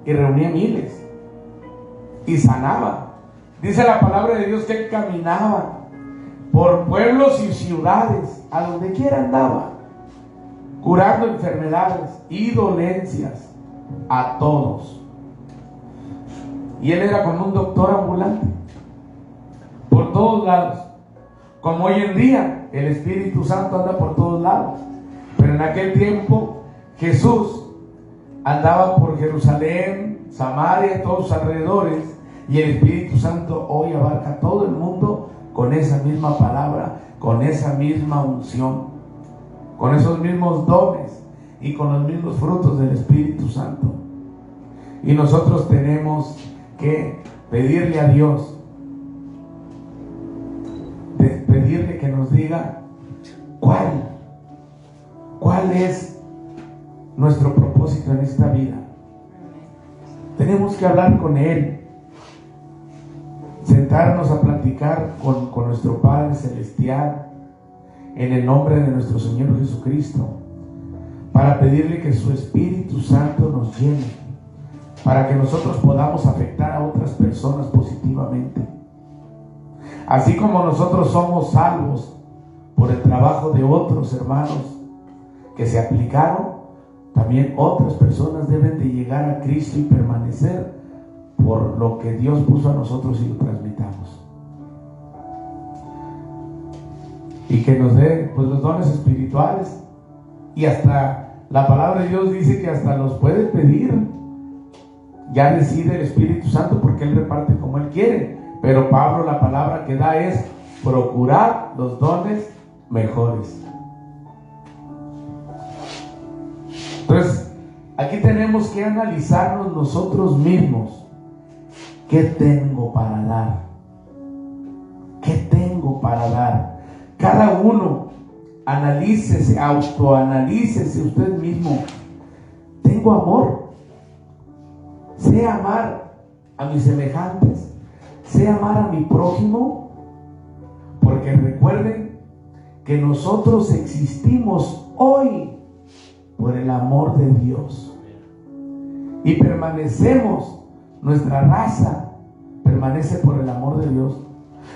y reunía miles y sanaba. Dice la palabra de Dios que él caminaba por pueblos y ciudades, a donde quiera andaba, curando enfermedades y dolencias a todos. Y él era como un doctor ambulante por todos lados. Como hoy en día el Espíritu Santo anda por todos lados, pero en aquel tiempo Jesús andaba por Jerusalén, Samaria, todos sus alrededores, y el Espíritu Santo hoy abarca todo el mundo con esa misma palabra, con esa misma unción, con esos mismos dones y con los mismos frutos del Espíritu Santo. Y nosotros tenemos que pedirle a Dios, pedirle que nos diga cuál es nuestro propósito en esta vida. Tenemos que hablar con Él, sentarnos a platicar con nuestro Padre Celestial en el nombre de nuestro Señor Jesucristo, para pedirle que su Espíritu Santo nos llene, para que nosotros podamos afectar a otras personas positivamente. Así como nosotros somos salvos por el trabajo de otros hermanos que se aplicaron, también otras personas deben de llegar a Cristo y permanecer por lo que Dios puso a nosotros y lo transmitamos. Y que nos dé pues los dones espirituales, y hasta la palabra de Dios dice que hasta los puede pedir. Ya decide el Espíritu Santo porque Él reparte como Él quiere, pero Pablo la palabra que da es procurar los dones mejores. Entonces aquí tenemos que analizarnos nosotros mismos. ¿Qué tengo para dar? ¿Qué tengo para dar? Cada uno analícese, autoanalícese usted mismo. ¿Tengo amor? ¿Sé amar a mis semejantes? ¿Sé amar a mi prójimo? Porque recuerden que nosotros existimos hoy por el amor de Dios, y permanecemos, nuestra raza permanece por el amor de Dios.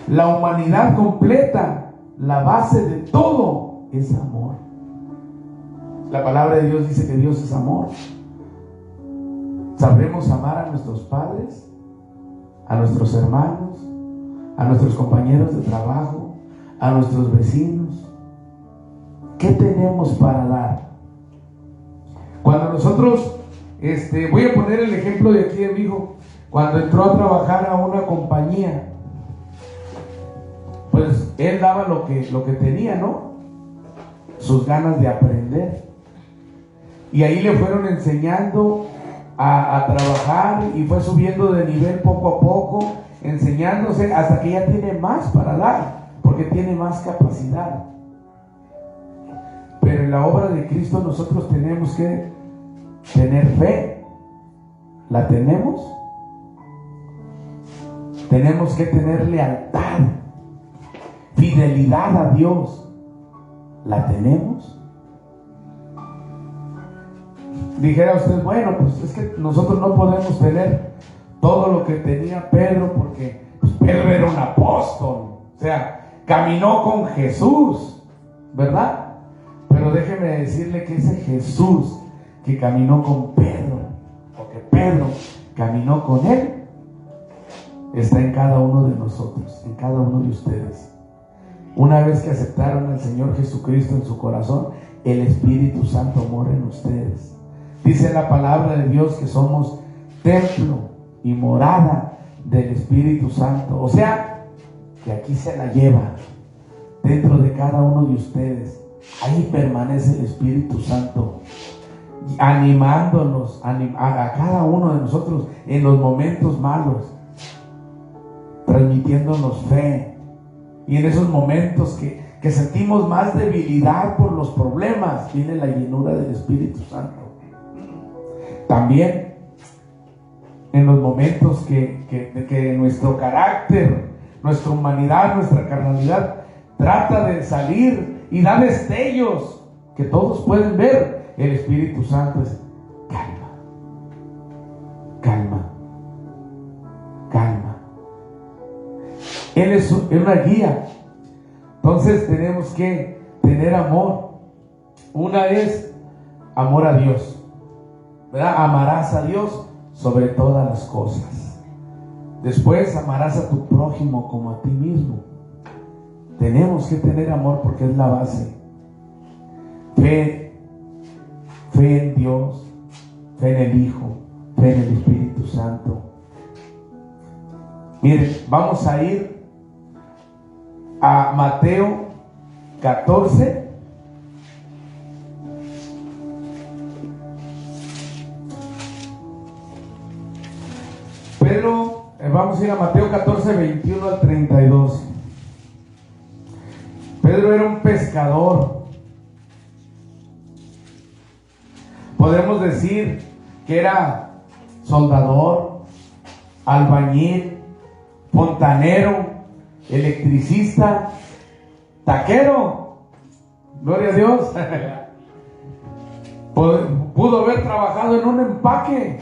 La humanidad completa, la base de todo es amor. La palabra de Dios dice que Dios es amor. ¿Sabremos amar a nuestros padres, a nuestros hermanos, a nuestros compañeros de trabajo, a nuestros vecinos? ¿Qué tenemos para dar? Cuando nosotros, voy a poner el ejemplo de aquí de mi hijo, cuando entró a trabajar a una compañía, pues él daba lo que tenía, ¿no? Sus ganas de aprender. Y ahí le fueron enseñando a trabajar, y fue subiendo de nivel poco a poco, enseñándose hasta que ya tiene más para dar, porque tiene más capacidad. Pero en la obra de Cristo nosotros tenemos que tener fe. ¿La tenemos? Tenemos que tener lealtad, fidelidad a Dios. ¿La tenemos? Dijera usted, bueno, pues es que nosotros no podemos tener todo lo que tenía Pedro, porque pues Pedro era un apóstol, o sea, caminó con Jesús, ¿verdad? Pero déjeme decirle que ese Jesús que caminó con Pedro, o que Pedro caminó con él, está en cada uno de nosotros, en cada uno de ustedes. Una vez que aceptaron al Señor Jesucristo en su corazón, el Espíritu Santo mora en ustedes. Dice la palabra de Dios que somos templo y morada del Espíritu Santo. O sea, que aquí se la lleva dentro de cada uno de ustedes. Ahí permanece el Espíritu Santo, animándonos a cada uno de nosotros en los momentos malos, transmitiéndonos fe. Y en esos momentos que sentimos más debilidad por los problemas, viene la llenura del Espíritu Santo. También en los momentos que nuestro carácter, nuestra humanidad, nuestra carnalidad trata de salir y da destellos que todos pueden ver, el Espíritu Santo es calma, Él es una guía. Entonces tenemos que tener amor. Una es amor a Dios, ¿verdad? Amarás a Dios sobre todas las cosas. Después amarás a tu prójimo como a ti mismo. Tenemos que tener amor porque es la base. Fe en Dios, fe en el Hijo, fe en el Espíritu Santo. Miren, vamos a ir a Mateo 14. Pero vamos a ir a Mateo 14, 21 al 32. Pedro era un pescador. Podemos decir que era soldador, albañil, fontanero, electricista, taquero. Gloria a Dios. Pudo haber trabajado en un empaque,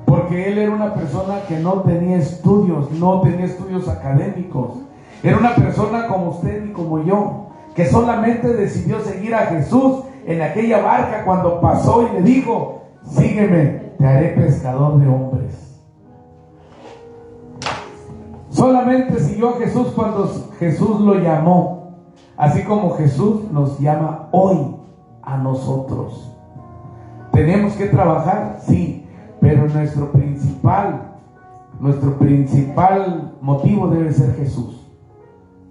porque él era una persona que no tenía estudios académicos. Era una persona como usted y como yo, que solamente decidió seguir a Jesús en aquella barca cuando pasó y le dijo: sígueme, te haré pescador de hombres. Solamente siguió a Jesús cuando Jesús lo llamó, así como Jesús nos llama hoy a nosotros. Tenemos que trabajar, sí, pero nuestro principal motivo debe ser Jesús.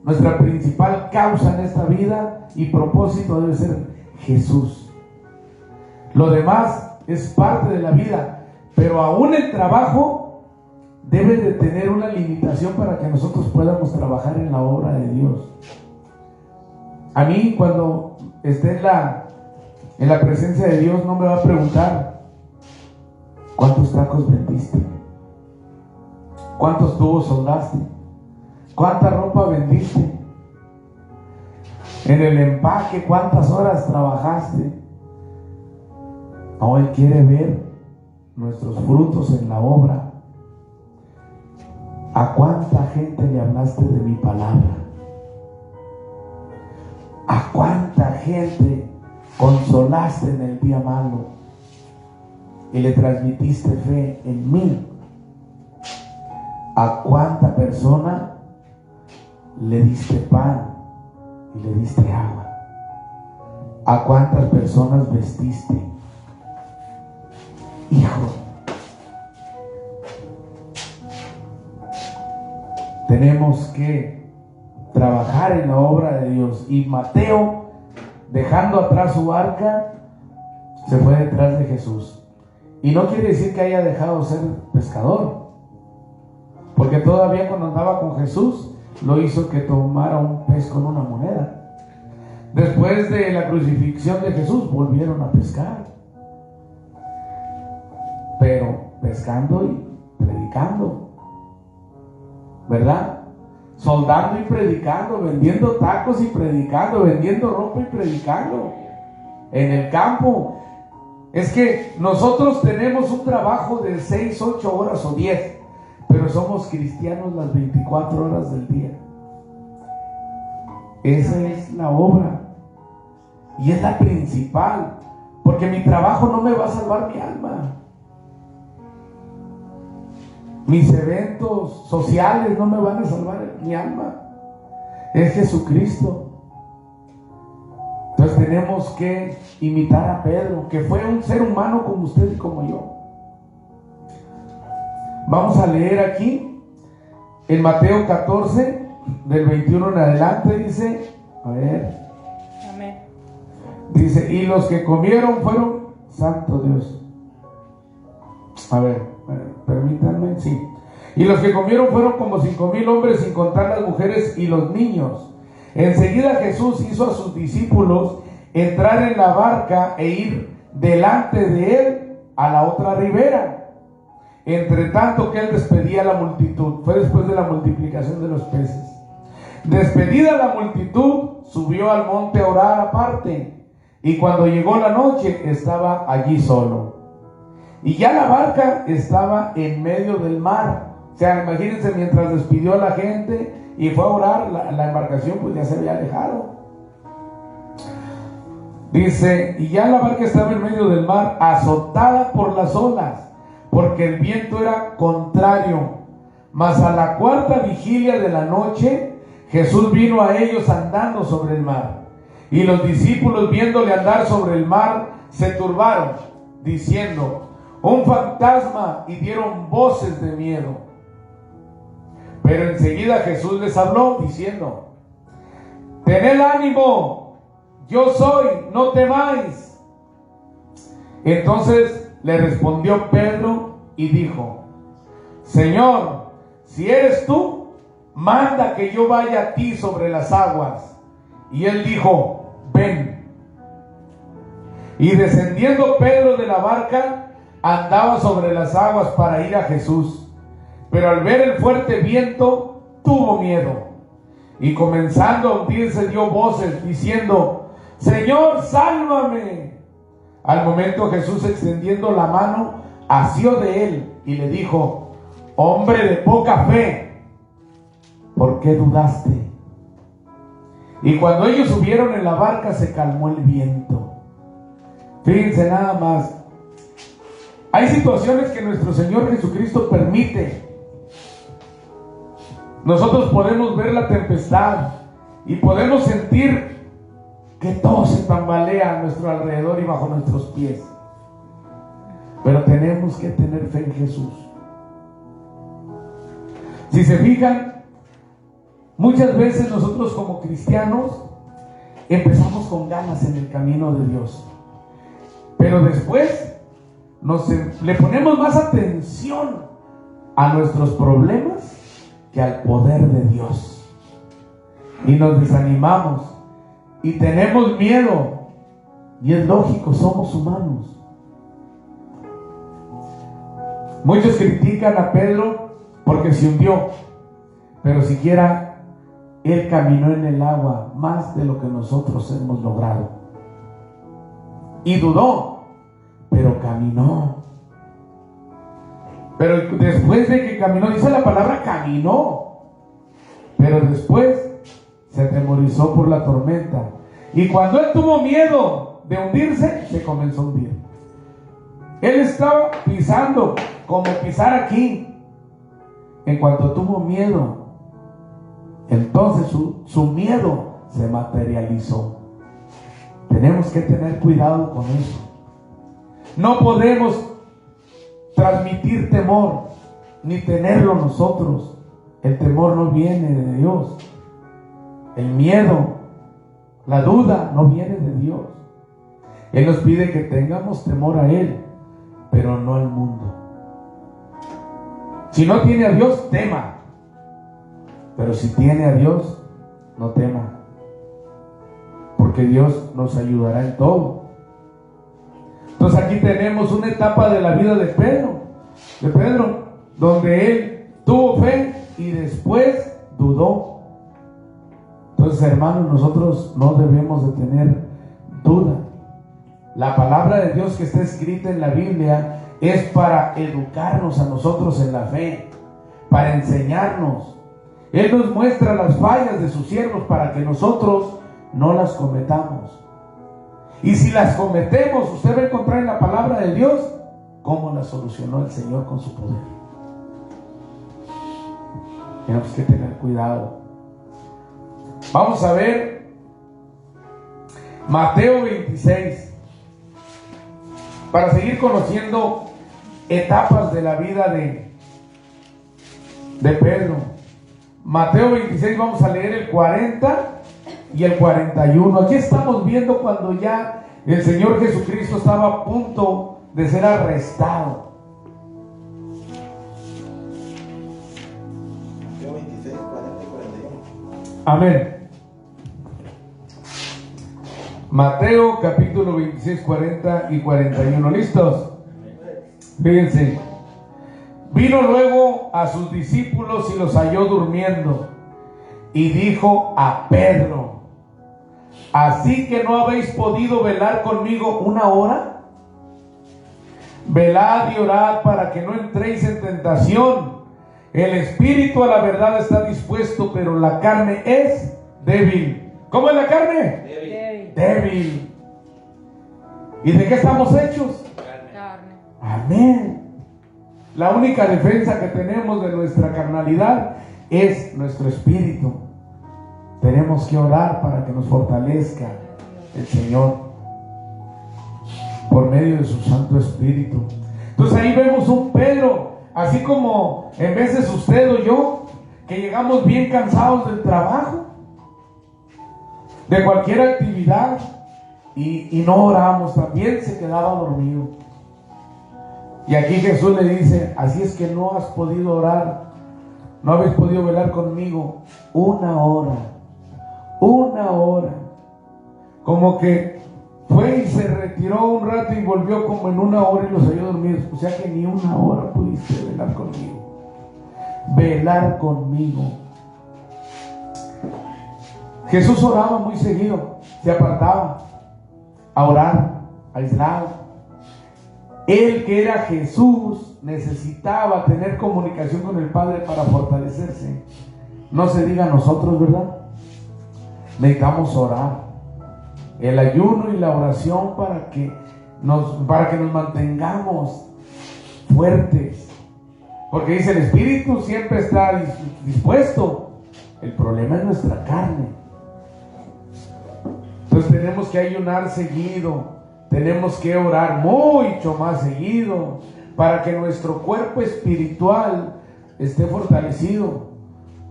Nuestra principal causa en esta vida y propósito debe ser Jesús. Lo demás es parte de la vida, pero aún el trabajo debe de tener una limitación para que nosotros podamos trabajar en la obra de Dios. A mí, cuando esté en la presencia de Dios, no me va a preguntar: ¿cuántos tacos vendiste? ¿Cuántos tubos soldaste? ¿Cuánta ropa vendiste? En el empaque, ¿cuántas horas trabajaste? No, Él quiere ver nuestros frutos en la obra. ¿A cuánta gente le hablaste de mi palabra? ¿A cuánta gente consolaste en el día malo y le transmitiste fe en mí? ¿A cuánta persona le diste pan y le diste agua? ¿A cuántas personas vestiste? Hijo, tenemos que trabajar en la obra de Dios. Y Mateo, dejando atrás su barca, se fue detrás de Jesús. Y no quiere decir que haya dejado de ser pescador, porque todavía cuando andaba con Jesús lo hizo que tomara un pez con una moneda. Después de la crucifixión de Jesús volvieron a pescar, pero pescando y predicando, ¿verdad? Soldando y predicando, vendiendo tacos y predicando, vendiendo ropa y predicando en el campo. Es que nosotros tenemos un trabajo de 6, 8 horas o 10, pero somos cristianos las 24 horas del día. Esa es la obra y es la principal, porque mi trabajo no me va a salvar mi alma. Mis eventos sociales no me van a salvar mi alma. Es Jesucristo. Entonces tenemos que imitar a Pedro, que fue un ser humano como usted y como yo. Vamos a leer aquí en Mateo 14 del 21 en adelante. Dice, a ver, amén. Dice: y los que comieron fueron, santo Dios, a ver, permítanme, sí. Y los que comieron fueron como 5,000 hombres, sin contar las mujeres y los niños. Enseguida Jesús hizo a sus discípulos entrar en la barca e ir delante de él a la otra ribera, entre tanto que él despedía a la multitud. Fue después de la multiplicación de los peces. Despedida la multitud, subió al monte a orar aparte, y cuando llegó la noche estaba allí solo. Y ya la barca estaba en medio del mar, O sea, imagínense, mientras despidió a la gente y fue a orar, la embarcación pues ya se había alejado. Dice, y ya la barca estaba en medio del mar, azotada por las olas, porque el viento era contrario. Mas a la cuarta vigilia de la noche, Jesús vino a ellos andando sobre el mar. Y los discípulos, viéndole andar sobre el mar, se turbaron, diciendo, un fantasma, y dieron voces de miedo. Pero enseguida Jesús les habló, diciendo, tened ánimo, yo soy, no temáis. Entonces le respondió Pedro y dijo, Señor, si eres tú, manda que yo vaya a ti sobre las aguas. Y él dijo, ven. Y descendiendo Pedro de la barca, andaba sobre las aguas para ir a Jesús. Pero al ver el fuerte viento, tuvo miedo. Y comenzando a hundirse, dio voces, diciendo, Señor, sálvame. Al momento Jesús, extendiendo la mano, asió de él y le dijo, hombre de poca fe, ¿por qué dudaste? Y cuando ellos subieron en la barca, se calmó el viento. Fíjense nada más. Hay situaciones que nuestro Señor Jesucristo permite. Nosotros podemos ver la tempestad y podemos sentir que todo se tambalea a nuestro alrededor y bajo nuestros pies. Pero tenemos que tener fe en Jesús. Si se fijan, muchas veces nosotros como cristianos empezamos con ganas en el camino de Dios, pero después le ponemos más atención a nuestros problemas que al poder de Dios, y nos desanimamos y tenemos miedo. Y es lógico, somos humanos. Muchos critican a Pedro porque se hundió, pero siquiera él caminó en el agua más de lo que nosotros hemos logrado. Y dudó, pero caminó. Pero después de que caminó, dice la palabra caminó, pero después se atemorizó por la tormenta. Y cuando él tuvo miedo de hundirse, se comenzó a hundir. Él estaba pisando como pisar aquí. En cuanto tuvo miedo, entonces su miedo se materializó. Tenemos que tener cuidado con eso. No podemos transmitir temor, ni tenerlo nosotros. El temor no viene de Dios. El miedo, la duda no viene de Dios. Él nos pide que tengamos temor a Él, pero no al mundo. Si no tiene a Dios, tema. Pero si tiene a Dios, no tema. Porque Dios nos ayudará en todo. Entonces aquí tenemos una etapa de la vida de Pedro, donde él tuvo fe y después dudó. Entonces, hermanos, nosotros no debemos de tener duda. La palabra de Dios que está escrita en la Biblia es para educarnos a nosotros en la fe, para enseñarnos. Él nos muestra las fallas de sus siervos para que nosotros no las cometamos. Y si las cometemos, usted va a encontrar en la palabra de Dios cómo las solucionó el Señor con su poder. Tenemos que tener cuidado. Vamos a ver Mateo 26 para seguir conociendo etapas de la vida de Pedro. Mateo 26, vamos a leer el 40 y el 41. Aquí estamos viendo cuando ya el Señor Jesucristo estaba a punto de ser arrestado. Mateo 26, 40 y 41. Amén. Mateo capítulo 26, 40 y 41. ¿Listos? Fíjense. Vino luego a sus discípulos y los halló durmiendo, y dijo a Pedro: ¿así que no habéis podido velar conmigo una hora? Velad y orad para que no entréis en tentación. El espíritu a la verdad está dispuesto, pero la carne es débil. ¿Cómo es la carne? Débil. Débil. ¿Y de qué estamos hechos? Carne. Amén. La única defensa que tenemos de nuestra carnalidad es nuestro espíritu. Tenemos que orar para que nos fortalezca el Señor por medio de su Santo Espíritu. Entonces ahí vemos un Pedro, así como en veces usted o yo, que llegamos bien cansados del trabajo, de cualquier actividad, y no oramos, también se quedaba dormido. Y aquí Jesús le dice: así es que no has podido orar, no habéis podido velar conmigo una hora. Como que fue y se retiró un rato y volvió como en una hora y los halló dormidos. O sea que ni una hora pudiste velar conmigo. Jesús oraba muy seguido, se apartaba a orar, aislado. Él, que era Jesús, necesitaba tener comunicación con el Padre para fortalecerse. No se diga nosotros, ¿verdad? Necesitamos orar. El ayuno y la oración para que nos mantengamos fuertes. Porque dice, el espíritu siempre está dispuesto. El problema es nuestra carne. Entonces tenemos que ayunar seguido. Tenemos que orar mucho más seguido para que nuestro cuerpo espiritual esté fortalecido.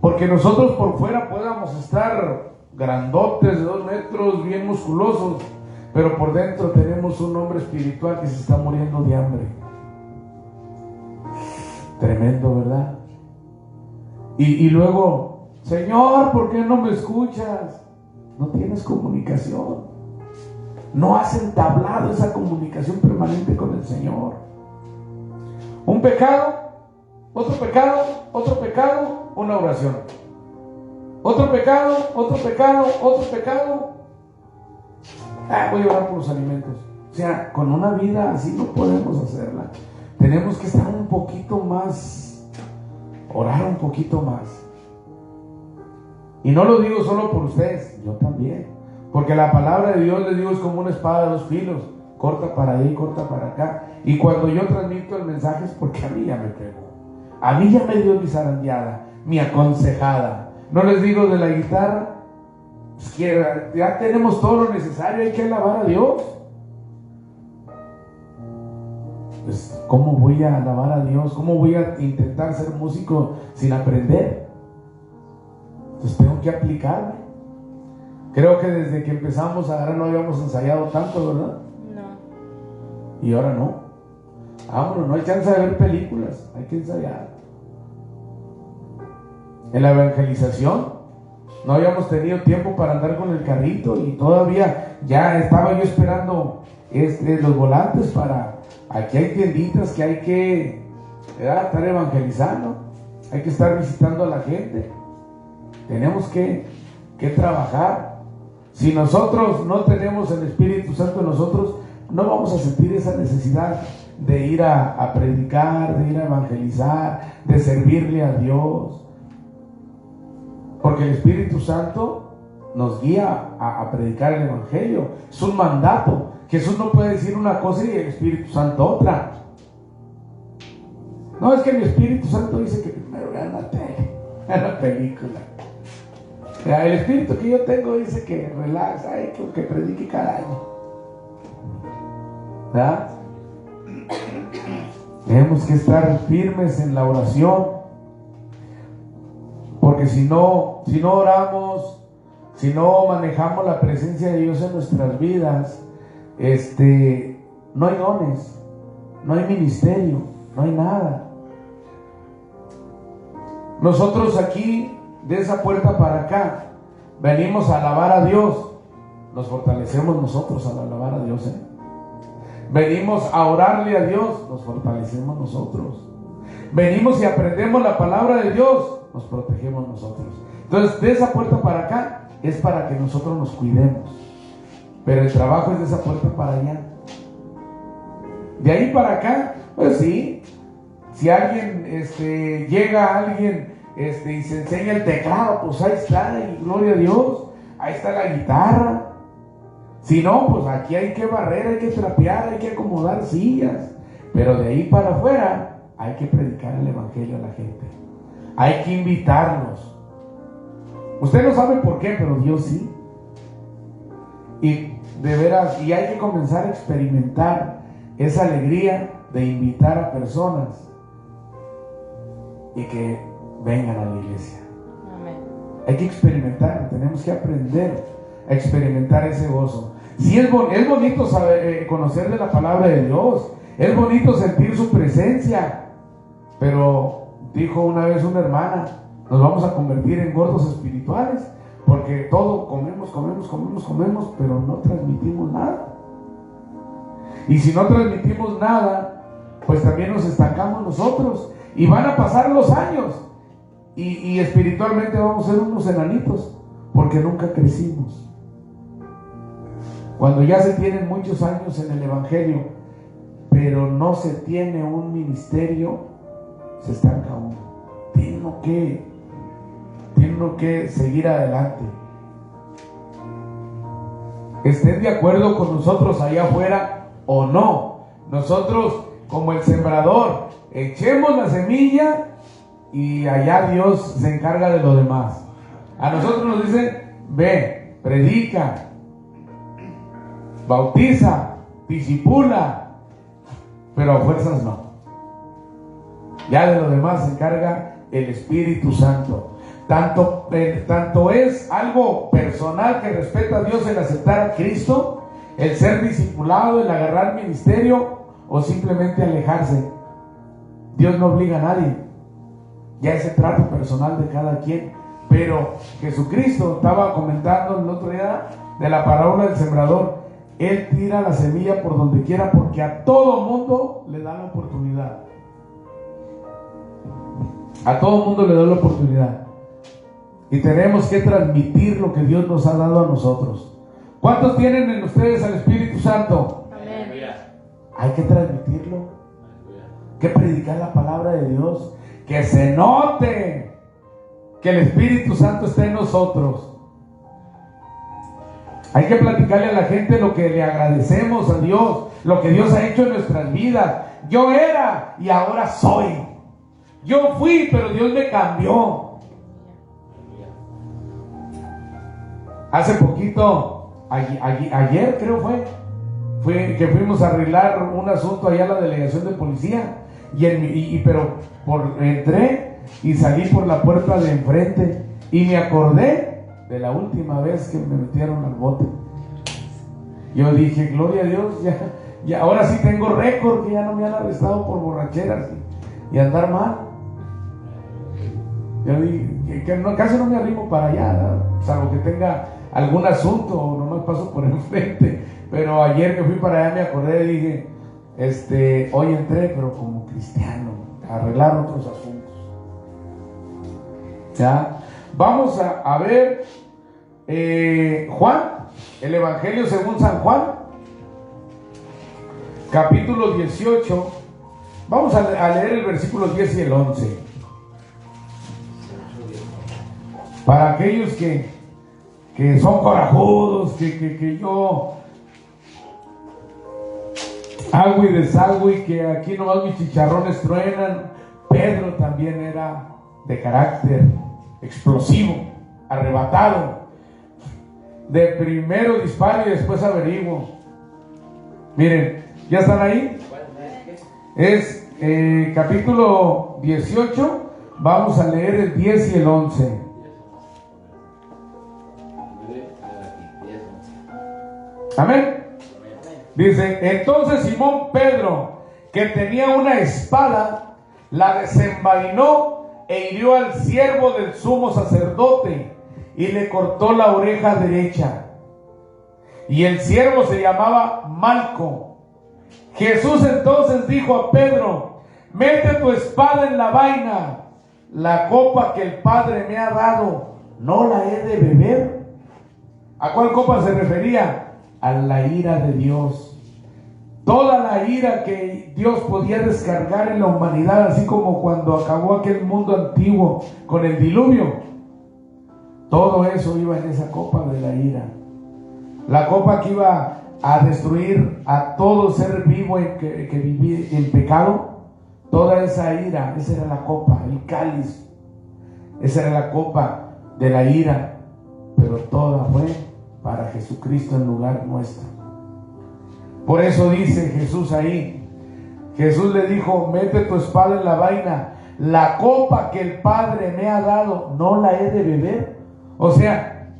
Porque nosotros por fuera podamos estar grandotes de 2 metros, bien musculosos, pero por dentro tenemos un hombre espiritual que se está muriendo de hambre. Tremendo, ¿verdad? Y luego, Señor, ¿por qué no me escuchas? No tienes comunicación. No has entablado esa comunicación permanente con el Señor. Un pecado, otro pecado, una oración. Otro pecado. Voy a orar por los alimentos. O sea, con una vida así no podemos hacerla. Tenemos que estar un poquito más, orar un poquito más. Y no lo digo solo por ustedes, yo también. Porque la palabra de Dios, les digo, es como una espada de 2 filos. Corta para ahí, corta para acá. Y cuando yo transmito el mensaje es porque a mí ya me pegó. A mí ya me dio mi zarandeada, mi aconsejada. No les digo de la guitarra, pues que ya tenemos todo lo necesario, hay que alabar a Dios. Pues, ¿cómo voy a alabar a Dios? ¿Cómo voy a intentar ser músico sin aprender? Pues tengo que aplicarme. Creo que desde que empezamos a agarrar no habíamos ensayado tanto, ¿verdad? No. Y ahora no. Vámonos, no hay chance de ver películas, hay que ensayar. En la evangelización no habíamos tenido tiempo para andar con el carrito y todavía ya estaba yo esperando los volantes para... Aquí hay tienditas que hay que estar evangelizando, hay que estar visitando a la gente. Tenemos que trabajar. Si nosotros no tenemos el Espíritu Santo en nosotros, no vamos a sentir esa necesidad de ir a predicar, de ir a evangelizar, de servirle a Dios. Porque el Espíritu Santo nos guía a predicar el Evangelio. Es un mandato. Jesús no puede decir una cosa y el Espíritu Santo otra. No, es que el Espíritu Santo dice que primero vean la tele, vean la película. El Espíritu que yo tengo dice que relax, que predique cada año. ¿Verdad? Tenemos que estar firmes en la oración. Porque si no oramos, si no manejamos la presencia de Dios en nuestras vidas, no hay dones, no hay ministerio, no hay nada. Nosotros aquí, de esa puerta para acá, venimos a alabar a Dios. Nos fortalecemos nosotros al alabar a Dios, Venimos a orarle a Dios, nos fortalecemos nosotros. Venimos y aprendemos la palabra de Dios, nos protegemos nosotros. Entonces, de esa puerta para acá es para que nosotros nos cuidemos, pero el trabajo es de esa puerta para allá. De ahí para acá, pues sí, Si alguien llega alguien y se enseña el teclado, pues ahí está, y gloria a Dios, ahí está la guitarra. Si no, pues aquí hay que barrer, hay que trapear, hay que acomodar sillas. Pero de ahí para afuera hay que predicar el evangelio a la gente. Hay que invitarlos. Usted no sabe por qué, pero Dios sí. Y de veras, y hay que comenzar a experimentar esa alegría de invitar a personas y que vengan a la iglesia. Amén. Hay que experimentar, tenemos que aprender a experimentar ese gozo. Sí, es bonito saber, conocer de la palabra de Dios, es bonito sentir su presencia, pero dijo una vez una hermana, nos vamos a convertir en gordos espirituales, porque todo comemos, pero no transmitimos nada. Y si no transmitimos nada, pues también nos estancamos nosotros, y van a pasar los años, y espiritualmente vamos a ser unos enanitos, porque nunca crecimos. Cuando ya se tienen muchos años en el evangelio, pero no se tiene un ministerio, se estanca uno. Tiene uno que seguir adelante. Estén de acuerdo con nosotros allá afuera o no, nosotros como el sembrador echemos la semilla y allá Dios se encarga de lo demás. A nosotros nos dicen: ve, predica, bautiza, discipula, pero a fuerzas no. Ya de lo demás se encarga el Espíritu Santo. Tanto es algo personal que respeta a Dios el aceptar a Cristo, el ser discipulado, el agarrar ministerio, o simplemente alejarse. Dios no obliga a nadie, ya ese trato personal de cada quien. Pero Jesucristo estaba comentando el otro día de la parábola del sembrador. Él tira la semilla por donde quiera, porque a todo mundo le da la oportunidad. A todo mundo le da la oportunidad. Y tenemos que transmitir lo que Dios nos ha dado a nosotros. ¿Cuántos tienen en ustedes al Espíritu Santo? Amén. Hay que transmitirlo. Hay que predicar la palabra de Dios. Que se note que el Espíritu Santo está en nosotros. Hay que platicarle a la gente lo que le agradecemos a Dios, lo que Dios ha hecho en nuestras vidas. Yo era y ahora soy. Yo fui, pero Dios me cambió. Hace poquito, ayer creo fue que fuimos a arreglar un asunto allá a la delegación de policía. Pero entré y salí por la puerta de enfrente y me acordé de la última vez que me metieron al bote. Yo dije: gloria a Dios, ya ahora sí tengo récord, que ya no me han arrestado por borracheras y andar mal. Yo dije que casi no me arrimo para allá, ¿no? Salvo que tenga algún asunto o nomás paso por enfrente. Pero ayer que fui para allá me acordé y dije: hoy entré, pero como cristiano, a arreglar otros asuntos. ¿Ya? Vamos a ver Juan, el Evangelio según San Juan, capítulo 18. Vamos a leer el versículo 10 y el 11. Para aquellos que son corajudos, que yo hago y deshago y que aquí nomás mis chicharrones truenan. Pedro también era de carácter explosivo, arrebatado. De primero disparo y después averiguo. Miren, ¿ya están ahí? Es capítulo 18. Vamos a leer el 10 y el 11. Amén. Dice: entonces Simón Pedro, que tenía una espada, la desenvainó e hirió al siervo del sumo sacerdote y le cortó la oreja derecha. Y el siervo se llamaba Malco. Jesús entonces dijo a Pedro: mete tu espada en la vaina. La copa que el Padre me ha dado, ¿no la he de beber? ¿A cuál copa se refería? A la ira de Dios. toda la ira que Dios podía descargar en la humanidad, así como cuando acabó aquel mundo antiguo con el diluvio, todo eso iba en esa copa de la ira. La copa que iba a destruir a todo ser vivo que vivía en pecado. Toda esa ira, esa era la copa, el cáliz, esa era la copa de la ira, pero toda fue para Jesucristo en lugar nuestro. Por eso dice Jesús ahí, Jesús le dijo: mete tu espada en la vaina, la copa que el Padre me ha dado, ¿no la he de beber? O sea,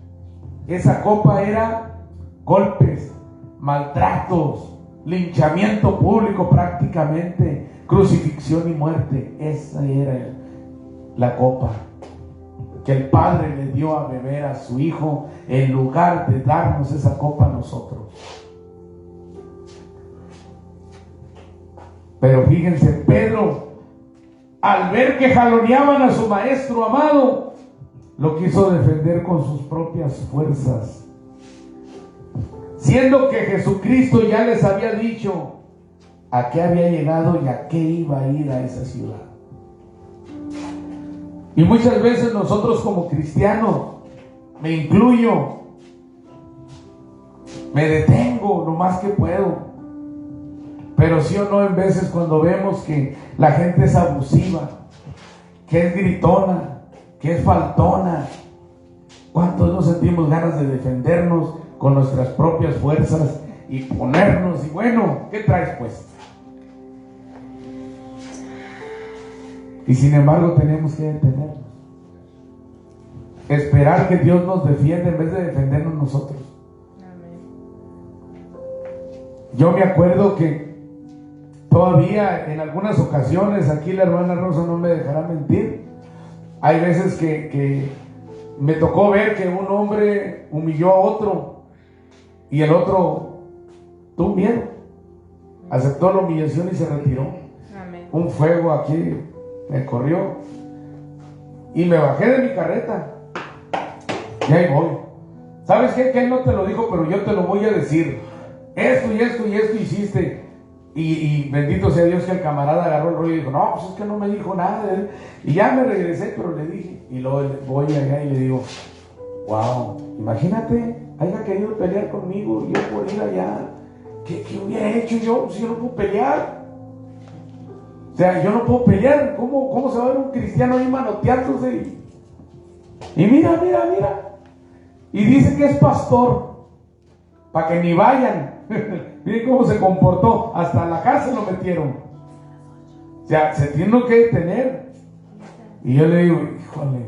esa copa era golpes, maltratos, linchamiento público prácticamente, crucifixión y muerte. Esa era la copa que el Padre le dio a beber a su Hijo en lugar de darnos esa copa a nosotros. Pero fíjense, Pedro, al ver que jaloneaban a su maestro amado, lo quiso defender con sus propias fuerzas, siendo que Jesucristo ya les había dicho a qué había llegado y a qué iba a ir a esa ciudad. Y muchas veces nosotros como cristianos, me incluyo, me detengo lo más que puedo. Pero sí o no, en veces cuando vemos que la gente es abusiva, que es gritona, que es faltona, ¿cuántos nos sentimos ganas de defendernos con nuestras propias fuerzas y ponernos? Y bueno, ¿qué traes pues? Y sin embargo tenemos que detenernos, esperar que Dios nos defienda en vez de defendernos nosotros. Yo me acuerdo que todavía en algunas ocasiones, aquí la hermana Rosa no me dejará mentir, hay veces que me tocó ver que un hombre humilló a otro y el otro tuvo miedo, aceptó la humillación y se retiró. Amén. Un fuego aquí me corrió y me bajé de mi carreta y ahí voy. ¿Sabes qué? Que él no te lo dijo, pero yo te lo voy a decir. Esto y esto y esto hiciste. Y bendito sea Dios que el camarada agarró el rollo y dijo: no, pues es que no me dijo nada. Y ya me regresé, pero le dije. Y luego voy allá y le digo: wow, imagínate, haya querido pelear conmigo, yo por ir allá. ¿Qué hubiera hecho yo si yo no puedo pelear? O sea, yo no puedo pelear. ¿Cómo se va a ver un cristiano ahí manoteándose? Y mira. Y dice que es pastor, para que ni vayan. Miren cómo se comportó, hasta la cárcel lo metieron. O sea, se tiene uno que detener. Y yo le digo: híjole,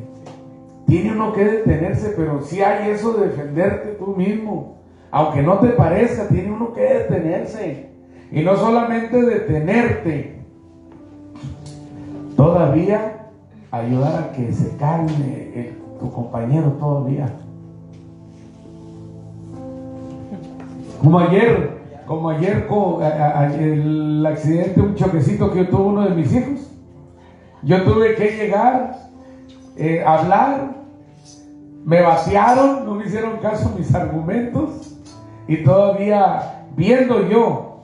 tiene uno que detenerse, pero sí hay eso de defenderte tú mismo. Aunque no te parezca, tiene uno que detenerse. Y no solamente detenerte, todavía ayudar a que se calme tu compañero todavía. Como ayer el accidente, un choquecito que tuvo uno de mis hijos. Yo tuve que llegar, hablar, me vaciaron, no me hicieron caso mis argumentos, y todavía viendo yo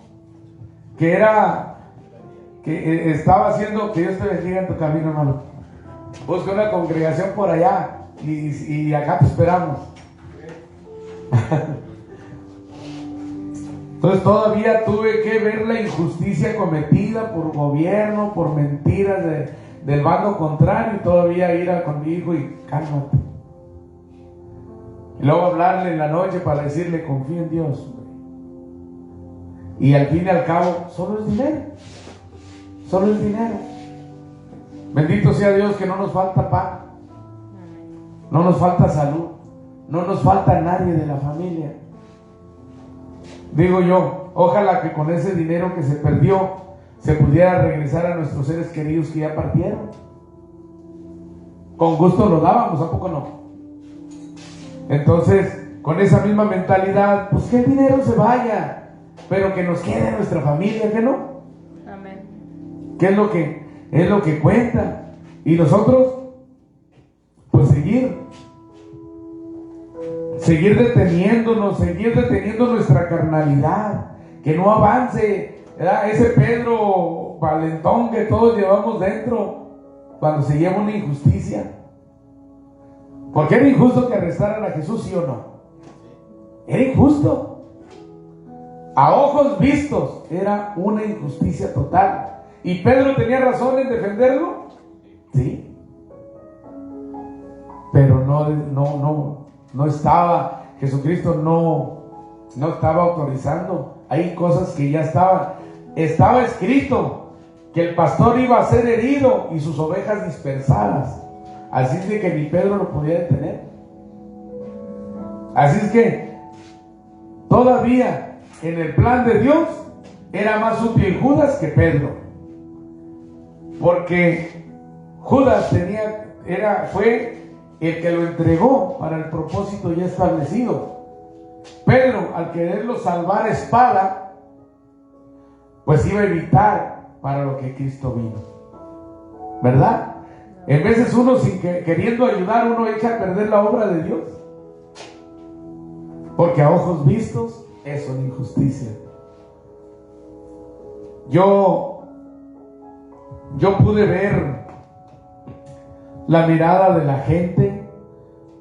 que estaba haciendo, que Dios te bendiga en tu camino, hermano. Busca una congregación por allá y acá te esperamos. Entonces todavía tuve que ver la injusticia cometida por gobierno, por mentiras del bando contrario, y todavía ir con mi hijo y cálmate. Y luego hablarle en la noche para decirle: confía en Dios. Y al fin y al cabo, solo es dinero. Solo es dinero. Bendito sea Dios que no nos falta pan, no nos falta salud, no nos falta nadie de la familia. Digo yo, ojalá que con ese dinero que se perdió se pudiera regresar a nuestros seres queridos que ya partieron. Con gusto lo dábamos, ¿a poco no? Entonces, con esa misma mentalidad, pues que el dinero se vaya, pero que nos quede nuestra familia, ¿qué no? Amén. ¿Qué es lo que cuenta? Y nosotros, pues seguir deteniéndonos, seguir deteniendo nuestra carnalidad, que no avance, ¿verdad? Ese Pedro valentón que todos llevamos dentro cuando se lleva una injusticia. Porque era injusto que arrestaran a Jesús, ¿sí o no? Era injusto. A ojos vistos era una injusticia total. ¿Y Pedro tenía razón en defenderlo? Sí. Pero no estaba, Jesucristo no estaba autorizando. Hay cosas que ya estaba escrito que el pastor iba a ser herido y sus ovejas dispersadas. Así es de que ni Pedro lo podía detener. Así es que todavía en el plan de Dios era más útil Judas que Pedro, porque Judas fue el que lo entregó para el propósito ya establecido. Pedro, al quererlo salvar a espada, pues iba a evitar para lo que Cristo vino, ¿verdad? En veces uno queriendo ayudar, uno echa a perder la obra de Dios, porque a ojos vistos es una injusticia. Yo pude ver la mirada de la gente,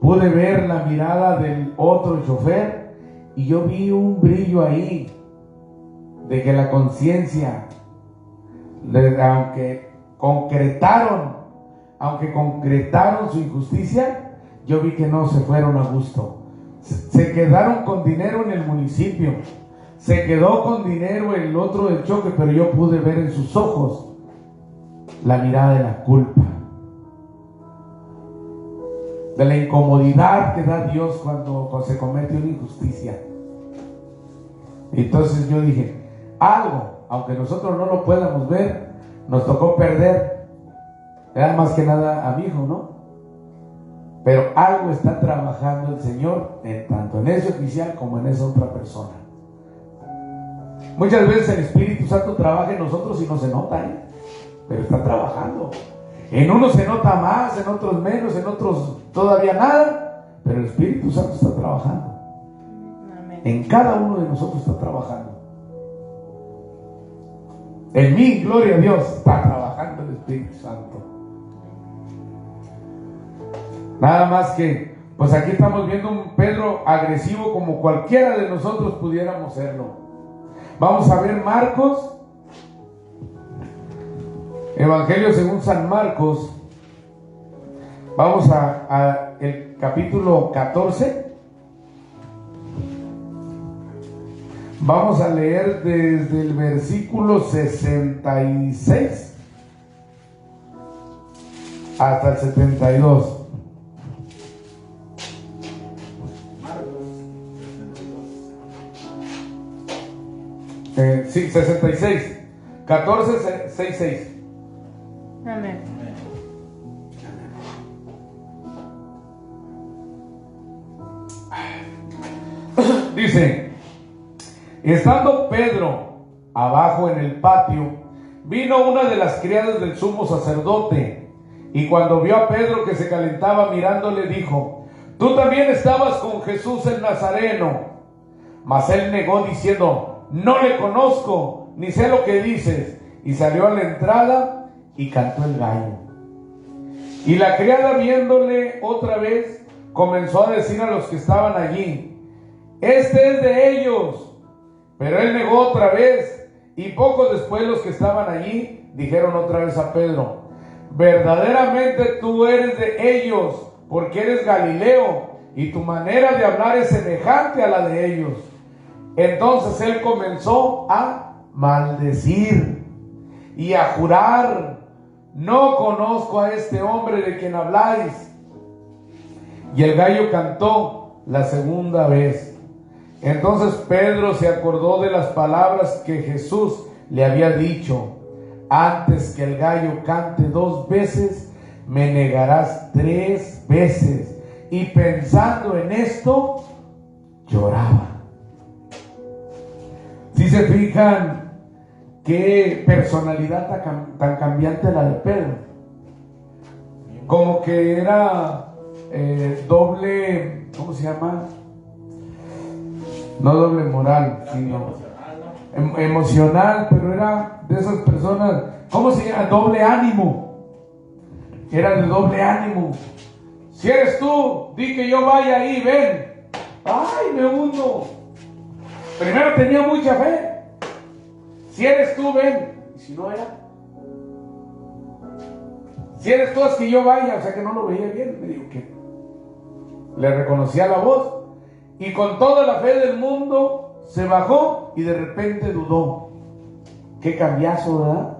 pude ver la mirada del otro chofer, y yo vi un brillo ahí de que la conciencia, aunque concretaron su injusticia, yo vi que no se fueron a gusto. Se quedaron con dinero en el municipio, se quedó con dinero el otro del choque, pero yo pude ver en sus ojos la mirada de la culpa, de la incomodidad que da Dios cuando se comete una injusticia. Entonces yo dije, algo, aunque nosotros no lo podamos ver, nos tocó perder. Era más que nada a mi hijo, ¿no? Pero algo está trabajando el Señor, tanto en ese oficial como en esa otra persona. Muchas veces el Espíritu Santo trabaja en nosotros y no se nota, pero está trabajando. En unos se nota más, en otros menos, en otros todavía nada, pero el Espíritu Santo está trabajando. Amén. En cada uno de nosotros está trabajando. En mí, gloria a Dios, está trabajando el Espíritu Santo. Nada más que, pues aquí estamos viendo un Pedro agresivo como cualquiera de nosotros pudiéramos serlo. Vamos a ver Marcos, Evangelio según San Marcos. Vamos a el capítulo 14. Vamos a leer desde el versículo 66 hasta el 72. Sí, 66. 14, 66. Amén. Dice: estando Pedro abajo en el patio, vino una de las criadas del sumo sacerdote, y cuando vio a Pedro que se calentaba mirándole, dijo: tú también estabas con Jesús el Nazareno. Mas él negó diciendo: no le conozco, ni sé lo que dices. Y salió a la entrada y cantó el gallo. Y la criada, viéndole otra vez, comenzó a decir a los que estaban allí: este es de ellos. Pero él negó otra vez. Y poco después los que estaban allí dijeron otra vez a Pedro: verdaderamente tú eres de ellos, porque eres Galileo, y tu manera de hablar es semejante a la de ellos. Entonces él comenzó a maldecir y a jurar: no conozco a este hombre de quien habláis. Y el gallo cantó la segunda vez. Entonces Pedro se acordó de las palabras que Jesús le había dicho: antes que el gallo cante 2 veces, me negarás 3 veces. Y pensando en esto, lloraba. Si se fijan, qué personalidad tan cambiante la de Pedro. Como que era doble, ¿cómo se llama? No doble moral, sino emocional, pero era de esas personas, ¿cómo se llama? Doble ánimo. Era de doble ánimo. Si eres tú, di que yo vaya ahí, ven. Ay, me hundo. Primero tenía mucha fe. Si eres tú, ven. Y si no era. Si eres tú, es que yo vaya. O sea que no lo veía bien. Me dijo que le reconocía la voz. Y con toda la fe del mundo se bajó y de repente dudó. Qué cambiazo, ¿verdad?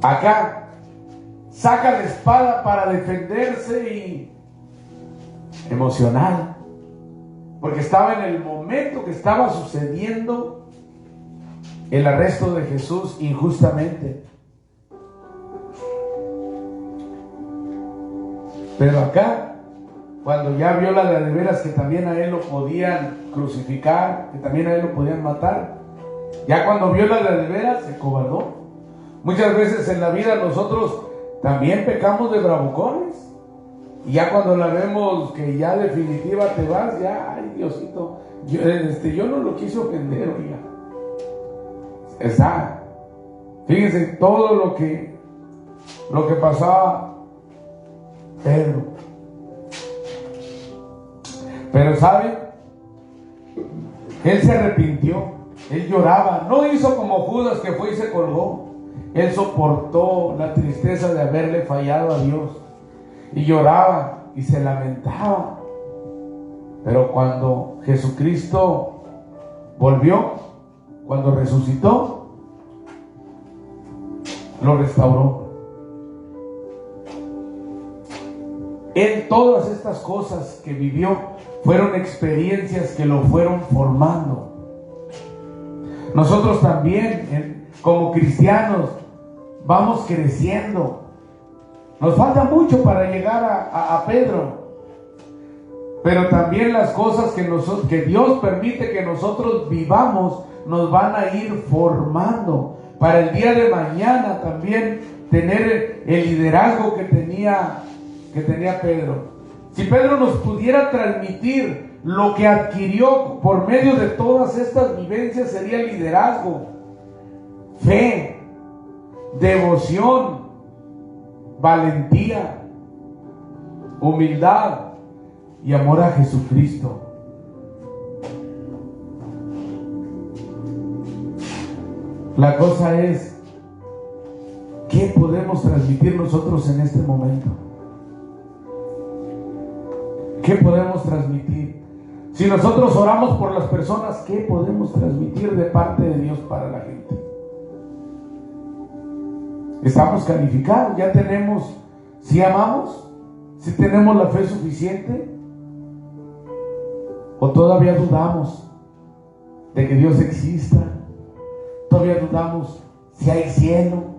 Acá saca la espada para defenderse y emocional, porque estaba en el momento que estaba sucediendo el arresto de Jesús injustamente. Pero acá, cuando ya vio la de veras que también a él lo podían crucificar, que también a él lo podían matar, ya cuando vio la de veras se cobardó. Muchas veces en la vida nosotros también pecamos de bravucones. Y ya cuando la vemos que ya definitiva te vas, ya, ay Diosito, yo no lo quise ofender, oiga. Está. Fíjense todo lo que pasaba Pedro. Pero ¿saben? Él se arrepintió, él lloraba, no hizo como Judas que fue y se colgó. Él soportó la tristeza de haberle fallado a Dios y lloraba y se lamentaba. Pero cuando Jesucristo volvió, cuando resucitó, lo restauró. Él, todas estas cosas que vivió fueron experiencias que lo fueron formando. Nosotros también, como cristianos, vamos creciendo. Nos falta mucho para llegar a Pedro, pero también las cosas que Dios permite que nosotros vivamos nos van a ir formando para el día de mañana también tener el liderazgo que tenía Pedro. Si Pedro nos pudiera transmitir lo que adquirió por medio de todas estas vivencias, sería liderazgo, fe, devoción, valentía, humildad y amor a Jesucristo. La cosa es, ¿qué podemos transmitir nosotros en este momento? ¿Qué podemos transmitir? Si nosotros oramos por las personas, ¿qué podemos transmitir de parte de Dios para la gente? Estamos calificados, ya tenemos, si amamos, si tenemos la fe suficiente, o todavía dudamos de que Dios exista, todavía dudamos si hay cielo.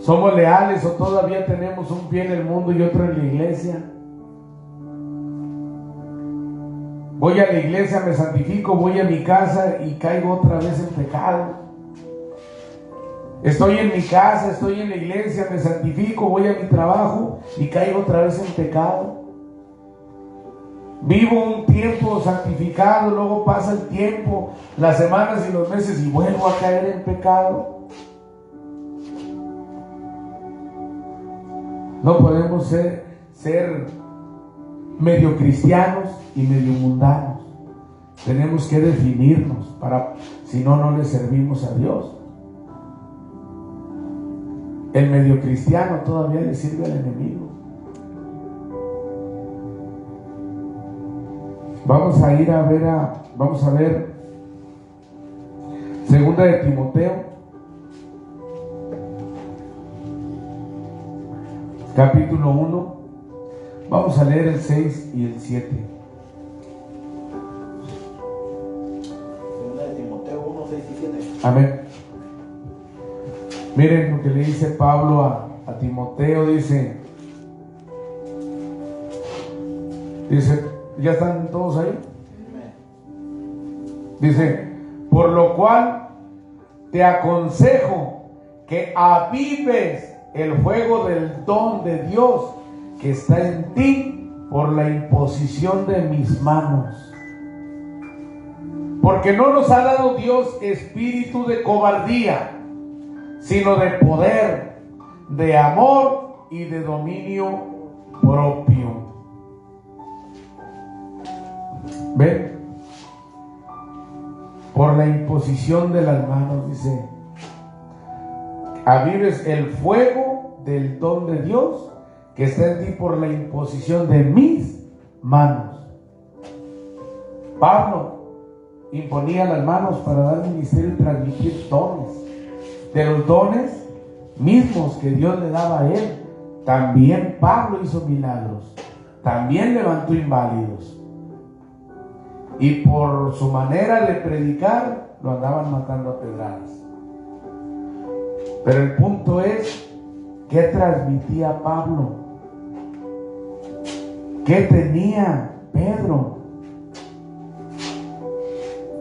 ¿Somos leales o todavía tenemos un pie en el mundo y otro en la iglesia? Voy a la iglesia, me santifico, voy a mi casa y caigo otra vez en pecado. Estoy en mi casa, estoy en la iglesia, me santifico, voy a mi trabajo y caigo otra vez en pecado. Vivo un tiempo santificado, luego pasa el tiempo, las semanas y los meses y vuelvo a caer en pecado. No podemos ser medio cristianos y medio mundanos. Tenemos que definirnos, si no, no le servimos a Dios. El medio cristiano todavía le sirve al enemigo. Vamos a ver Segunda de Timoteo, capítulo 1. Vamos a leer el 6 y el 7. Segunda de Timoteo 1, 6 y 7. Amén. Miren lo que le dice Pablo a Timoteo. Dice, ¿ya están todos ahí? Dice, por lo cual te aconsejo que avives el fuego del don de Dios que está en ti por la imposición de mis manos. Porque no nos ha dado Dios espíritu de cobardía, sino de poder, de amor y de dominio propio. ¿Ven? Por la imposición de las manos, dice: avives el fuego del don de Dios que está en ti por la imposición de mis manos. Pablo imponía las manos para dar ministerio y transmitir dones. De los dones mismos que Dios le daba a él, también Pablo hizo milagros, también levantó inválidos, y por su manera de predicar lo andaban matando a pedradas. Pero el punto es: ¿qué transmitía Pablo? ¿Qué tenía Pedro?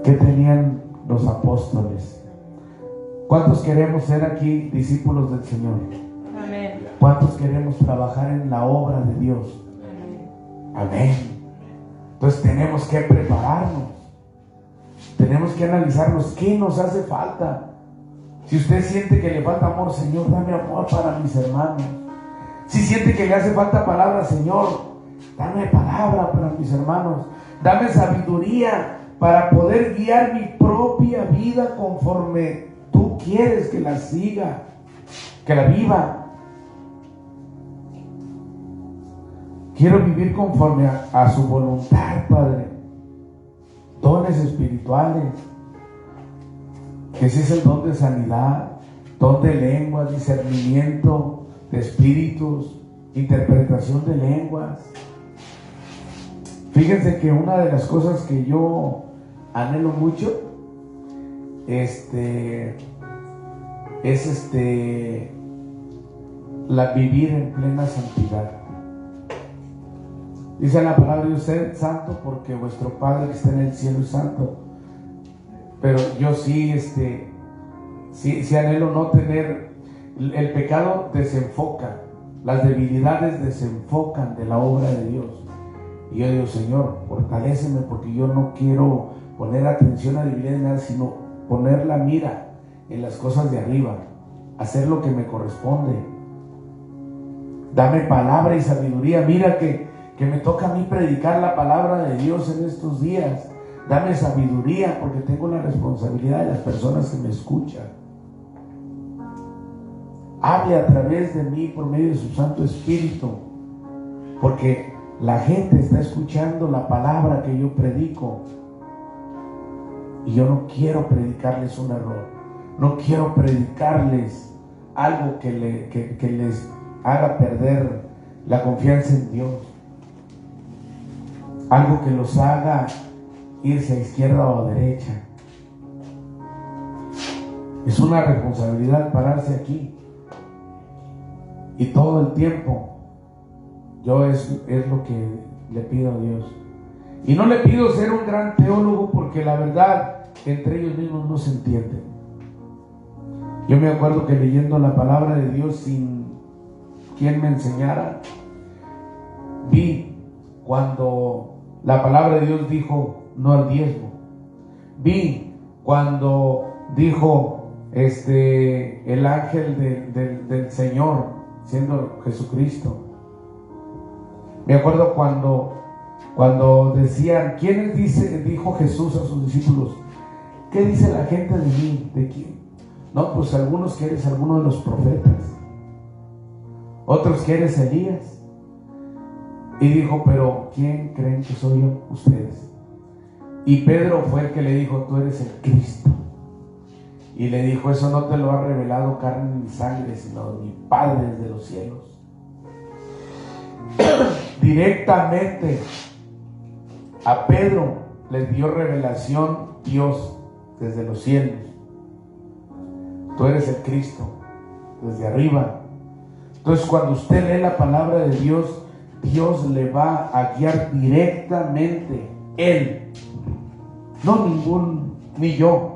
¿Qué tenían los apóstoles? ¿Cuántos queremos ser aquí discípulos del Señor? Amén. ¿Cuántos queremos trabajar en la obra de Dios? Amén. Entonces tenemos que prepararnos. Tenemos que analizarnos qué nos hace falta. Si usted siente que le falta amor, Señor, dame amor para mis hermanos. Si siente que le hace falta palabra, Señor, dame palabra para mis hermanos. Dame sabiduría para poder guiar mi propia vida conforme tú quieres que la siga, que la viva. Quiero vivir conforme a su voluntad, Padre. Dones espirituales, que ese es el don de sanidad, don de lenguas, discernimiento de espíritus, interpretación de lenguas. Fíjense que una de las cosas que yo anhelo mucho es vivir en plena santidad. Dice la palabra de usted santo porque vuestro Padre que está en el cielo es santo. Pero yo sí anhelo no tener. El pecado desenfoca, las debilidades desenfocan de la obra de Dios. Y yo digo: Señor, fortaléceme, porque yo no quiero poner atención a debilidades nada, sino poner la mira en las cosas de arriba, hacer lo que me corresponde. Dame palabra y sabiduría. Mira que me toca a mí predicar la palabra de Dios en estos días. Dame sabiduría, porque tengo la responsabilidad de las personas que me escuchan. Hable a través de mí por medio de su Santo Espíritu, porque la gente está escuchando la palabra que yo predico. Y yo no quiero predicarles un error. No quiero predicarles algo que les haga perder la confianza en Dios. Algo que los haga irse a izquierda o a derecha. Es una responsabilidad pararse aquí. Y todo el tiempo yo es lo que le pido a Dios. Y no le pido ser un gran teólogo, porque la verdad entre ellos mismos no se entienden. Yo me acuerdo que leyendo la palabra de Dios sin quien me enseñara, vi cuando la palabra de Dios dijo no al diezmo. Vi cuando dijo el ángel del Señor, siendo Jesucristo. Me acuerdo cuando decían, ¿quiénes dijo Jesús a sus discípulos? ¿Qué dice la gente de mí? ¿De quién? No, pues algunos que eres alguno de los profetas, otros que eres Elías. Y dijo, pero ¿quién creen que soy yo? Ustedes. Y Pedro fue el que le dijo, tú eres el Cristo. Y le dijo, eso no te lo ha revelado carne ni sangre, sino mi Padre desde los cielos. Directamente a Pedro le dio revelación Dios desde los cielos. Tú eres el Cristo, desde arriba. Entonces, cuando usted lee la palabra de Dios, Dios le va a guiar directamente. Él, no ni yo.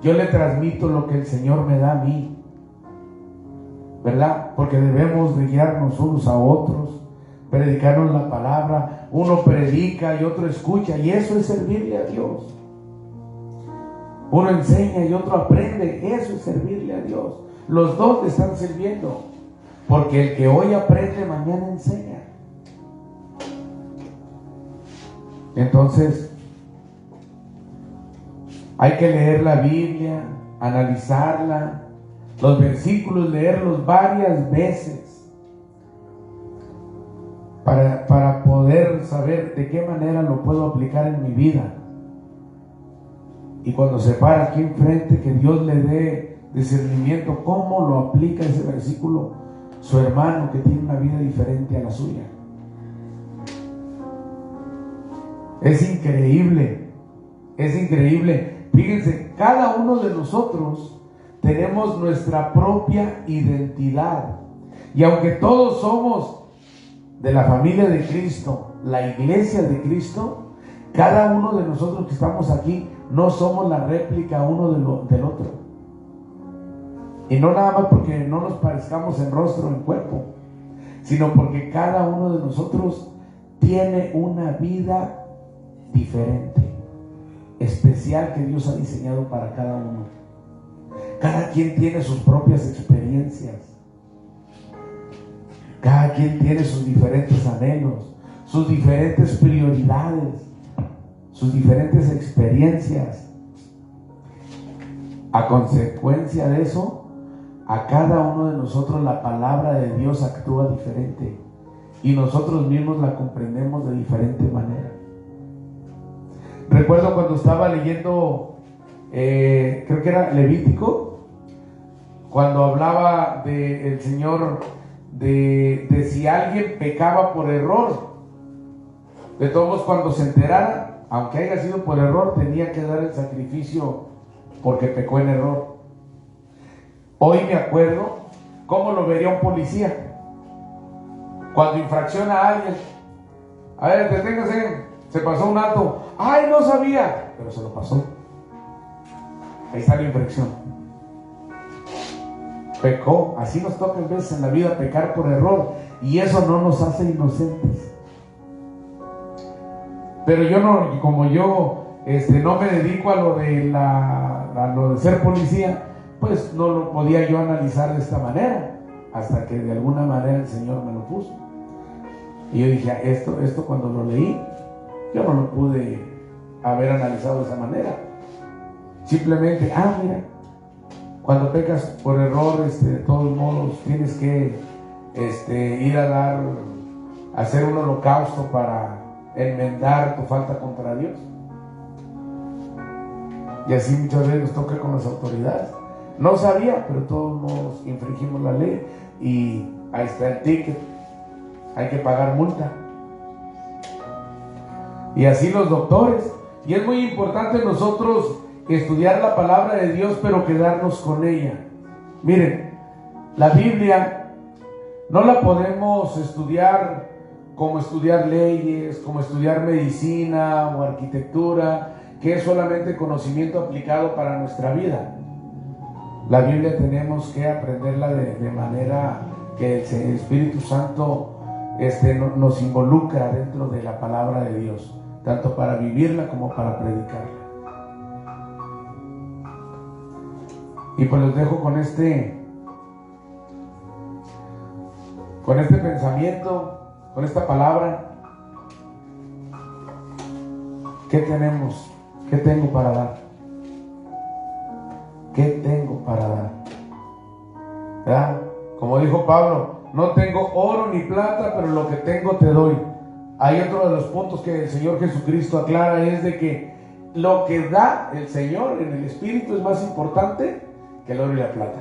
Yo le transmito lo que el Señor me da a mí. ¿verdad? Porque debemos de guiarnos unos a otros, predicarnos la palabra. Uno predica y otro escucha, y eso es servirle a Dios. Uno enseña y otro aprende, eso es servirle a Dios. Los dos le están sirviendo, porque el que hoy aprende, mañana enseña. Entonces, hay que leer la Biblia, analizarla, los versículos, leerlos varias veces para poder saber de qué manera lo puedo aplicar en mi vida. Y cuando se para aquí enfrente, que Dios le dé discernimiento cómo lo aplica ese versículo su hermano que tiene una vida diferente a la suya. Es increíble, es increíble. Fíjense, cada uno de nosotros tenemos nuestra propia identidad. Y aunque todos somos de la familia de Cristo, la iglesia de Cristo, cada uno de nosotros que estamos aquí no somos la réplica uno del otro. Y no nada más porque no nos parezcamos en rostro o en cuerpo, sino porque cada uno de nosotros tiene una vida diferente, especial, que Dios ha diseñado para cada uno. Cada quien tiene sus propias experiencias. Cada quien tiene sus diferentes anhelos, sus diferentes prioridades, sus diferentes experiencias. A consecuencia de eso, a cada uno de nosotros la palabra de Dios actúa diferente y nosotros mismos la comprendemos de diferente manera. Recuerdo cuando estaba leyendo, creo que era Levítico, cuando hablaba del Señor de si alguien pecaba por error, de todos cuando se enterara, aunque haya sido por error, tenía que dar el sacrificio porque pecó en error. Hoy me acuerdo cómo lo vería un policía cuando infracciona a alguien. A ver, deténgase, se pasó un alto. ¡Ay, no sabía! Pero se lo pasó. Ahí está la infracción. Pecó. Así nos toca en veces en la vida pecar por error, y eso no nos hace inocentes. Pero yo no, como yo no me dedico a lo de ser policía, pues no lo podía yo analizar de esta manera, hasta que de alguna manera el Señor me lo puso. Y yo dije, esto cuando lo leí, yo no lo pude haber analizado de esa manera. Simplemente, mira, cuando pecas por error, de todos modos tienes que ir a hacer un holocausto para enmendar tu falta contra Dios. Y así muchas veces nos toca con las autoridades. No sabía, pero de todos modos infringimos la ley y ahí está el ticket, hay que pagar multa. Y así los doctores. Y es muy importante nosotros estudiar la palabra de Dios, pero quedarnos con ella. Miren, la Biblia no la podemos estudiar como estudiar leyes, como estudiar medicina o arquitectura, que es solamente conocimiento aplicado para nuestra vida. La Biblia tenemos que aprenderla de manera que el Espíritu Santo nos involucra dentro de la palabra de Dios, tanto para vivirla como para predicarla. Y pues los dejo con este pensamiento, con esta palabra. ¿Qué tenemos? ¿Qué tengo para dar? ¿Qué tengo para dar? ¿Verdad? Como dijo Pablo, no tengo oro ni plata, pero lo que tengo te doy. Hay otro de los puntos que el Señor Jesucristo aclara, es de que lo que da el Señor en el Espíritu es más importante que el oro y la plata,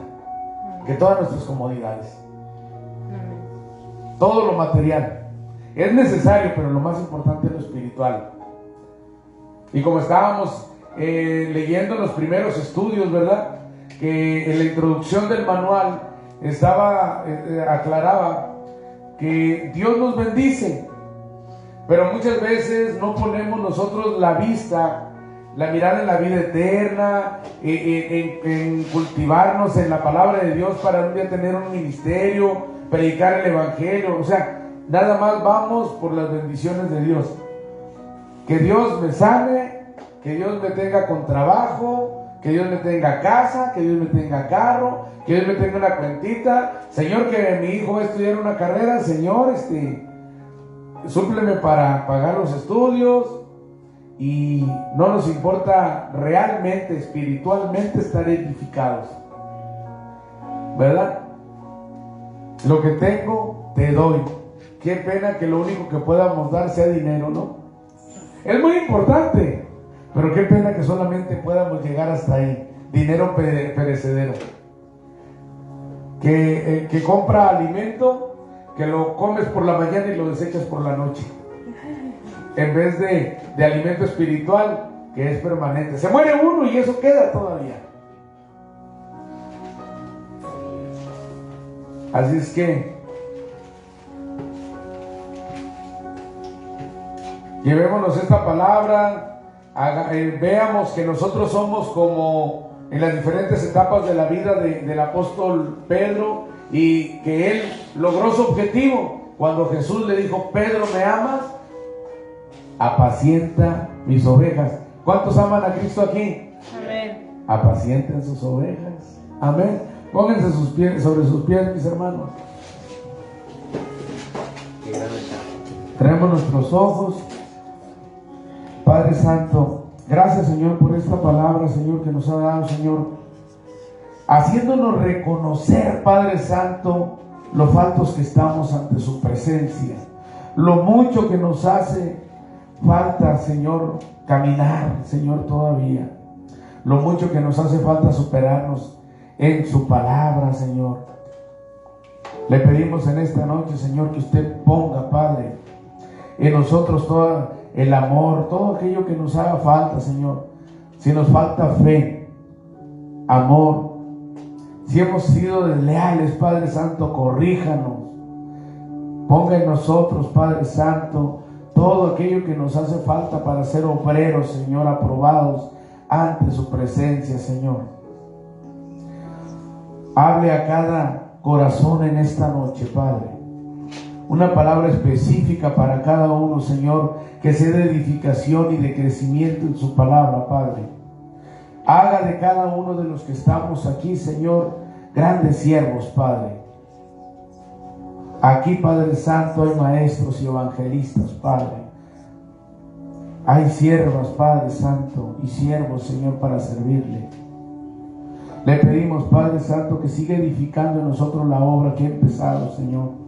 que todas nuestras comodidades, todo lo material. Es necesario, pero lo más importante es lo espiritual. Y como estábamos leyendo los primeros estudios, ¿verdad? Que en la introducción del manual aclaraba que Dios nos bendice, pero muchas veces no ponemos nosotros la vista la mirada en la vida eterna, en cultivarnos en la palabra de Dios para un día tener un ministerio, predicar el evangelio. O sea, nada más vamos por las bendiciones de Dios. Que Dios me sane, que Dios me tenga con trabajo, que Dios me tenga casa, que Dios me tenga carro, que Dios me tenga una cuentita. Señor, que mi hijo va a estudiar una carrera, Señor, súpleme para pagar los estudios. Y no nos importa realmente, espiritualmente estar edificados, ¿verdad? Lo que tengo, te doy. Qué pena que lo único que podamos dar sea dinero, ¿no? Es muy importante, pero qué pena que solamente podamos llegar hasta ahí. Dinero perecedero. Que compra alimento, que lo comes por la mañana y lo desechas por la noche. En vez de alimento espiritual, que es permanente. Se muere uno y eso queda todavía. Así es que llevémonos esta palabra, veamos que nosotros somos como en las diferentes etapas de la vida del apóstol Pedro, y que él logró su objetivo cuando Jesús le dijo: Pedro, ¿me amas? Apacienta mis ovejas. ¿Cuántos aman a Cristo aquí? Amén. Apacienten sus ovejas. Amén. Pónganse sus pies, sobre sus pies, mis hermanos. Traemos nuestros ojos. Padre Santo, gracias, Señor, por esta palabra, Señor, que nos ha dado, Señor, haciéndonos reconocer, Padre Santo, lo faltos que estamos ante su presencia, lo mucho que nos hace falta, Señor, caminar, Señor, todavía, lo mucho que nos hace falta superarnos en su palabra, Señor. Le pedimos en esta noche, Señor, que usted ponga, Padre, en nosotros todo el amor, todo aquello que nos haga falta, Señor. Si nos falta fe, amor, si hemos sido desleales, Padre Santo, corríjanos. Ponga en nosotros, Padre Santo, todo aquello que nos hace falta para ser obreros, Señor, aprobados ante su presencia, Señor. Hable a cada corazón en esta noche, Padre. Una palabra específica para cada uno, Señor, que sea de edificación y de crecimiento en su palabra, Padre. Haga de cada uno de los que estamos aquí, Señor, grandes siervos, Padre. Aquí, Padre Santo, hay maestros y evangelistas, Padre. Hay siervas, Padre Santo, y siervos, Señor, para servirle. Le pedimos, Padre Santo, que siga edificando en nosotros la obra que ha empezado, Señor.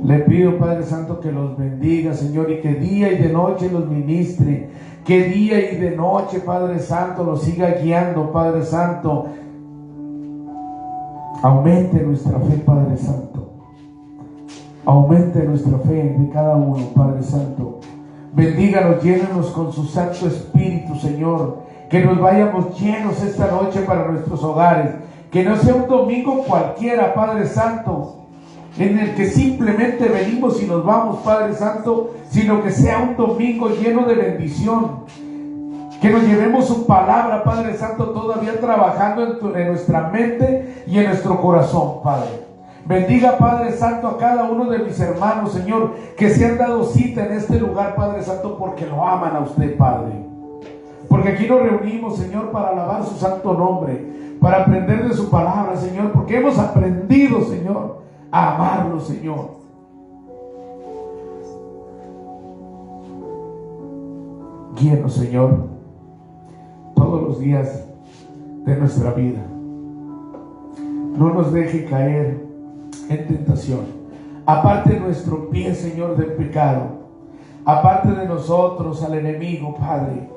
Le pido, Padre Santo, que los bendiga, Señor, y que día y de noche los ministre. Que día y de noche, Padre Santo, los siga guiando, Padre Santo. Aumente nuestra fe, Padre Santo. Aumente nuestra fe de cada uno, Padre Santo. Bendíganos, llénanos con su Santo Espíritu, Señor. Que nos vayamos llenos esta noche para nuestros hogares. Que no sea un domingo cualquiera, Padre Santo, en el que simplemente venimos y nos vamos, Padre Santo, sino que sea un domingo lleno de bendición. Que nos llevemos su palabra, Padre Santo, todavía trabajando en nuestra mente y en nuestro corazón, Padre. Bendiga, Padre Santo, a cada uno de mis hermanos, Señor, que se han dado cita en este lugar, Padre Santo, porque lo aman a usted, Padre. Porque aquí nos reunimos, Señor, para alabar su santo nombre, para aprender de su palabra, Señor, porque hemos aprendido, Señor, a amarlo, Señor. Guíenos, Señor, todos los días de nuestra vida. No nos deje caer en tentación. Aparte nuestro pie, Señor, del pecado. Aparte de nosotros al enemigo, Padre.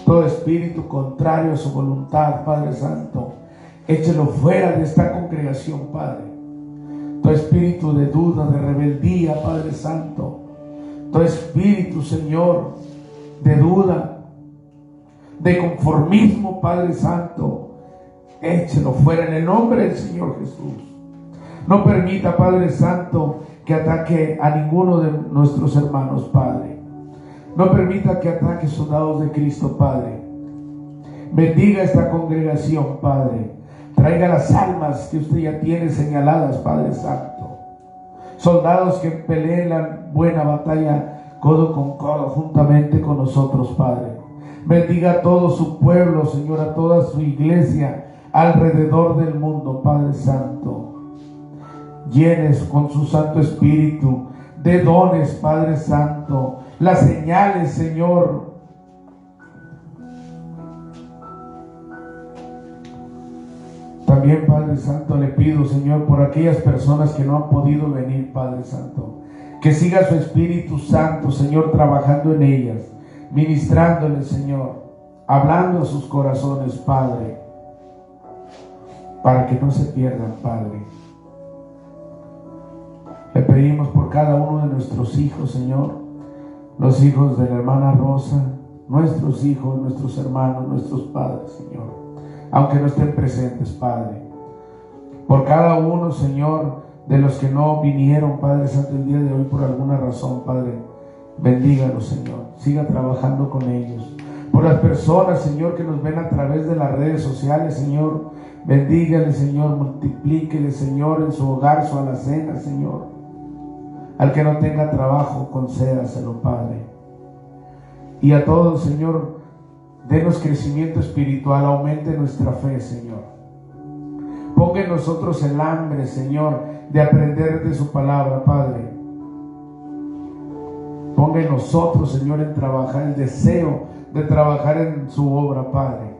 Todo espíritu contrario a su voluntad, Padre Santo, échelo fuera de esta congregación, Padre. Todo espíritu de duda, de rebeldía, Padre Santo. Todo espíritu, Señor, de duda, de conformismo, Padre Santo, échelo fuera en el nombre del Señor Jesús. No permita, Padre Santo, que ataque a ninguno de nuestros hermanos, Padre. No permita que ataque soldados de Cristo, Padre. Bendiga esta congregación, Padre. Traiga las almas que usted ya tiene señaladas, Padre Santo. Soldados que peleen la buena batalla codo con codo juntamente con nosotros, Padre. Bendiga a todo su pueblo, Señor, a toda su iglesia alrededor del mundo, Padre Santo. Llenes con su Santo Espíritu de dones, Padre Santo. Las señales, Señor. También, Padre Santo, le pido, Señor, por aquellas personas que no han podido venir, Padre Santo, que siga su Espíritu Santo, Señor, trabajando en ellas, ministrándoles, Señor, hablando a sus corazones, Padre, para que no se pierdan, Padre. Le pedimos por cada uno de nuestros hijos, Señor, los hijos de la hermana Rosa, nuestros hijos, nuestros hermanos, nuestros padres, Señor, aunque no estén presentes, Padre. Por cada uno, Señor, de los que no vinieron, Padre Santo, el día de hoy por alguna razón, Padre, bendígalos, Señor, siga trabajando con ellos. Por las personas, Señor, que nos ven a través de las redes sociales, Señor, bendígales, Señor, multiplíqueles, Señor, en su hogar, su alacena, Señor. Al que no tenga trabajo, concédaselo, Padre. Y a todos, Señor, denos crecimiento espiritual, aumente nuestra fe, Señor. Ponga en nosotros el hambre, Señor, de aprender de su palabra, Padre. Ponga en nosotros, Señor, en trabajar, el deseo de trabajar en su obra, Padre.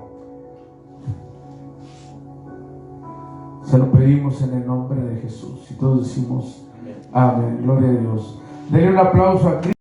Se lo pedimos en el nombre de Jesús. Y todos decimos amén. Gloria a Dios. Denle un aplauso a Cristo.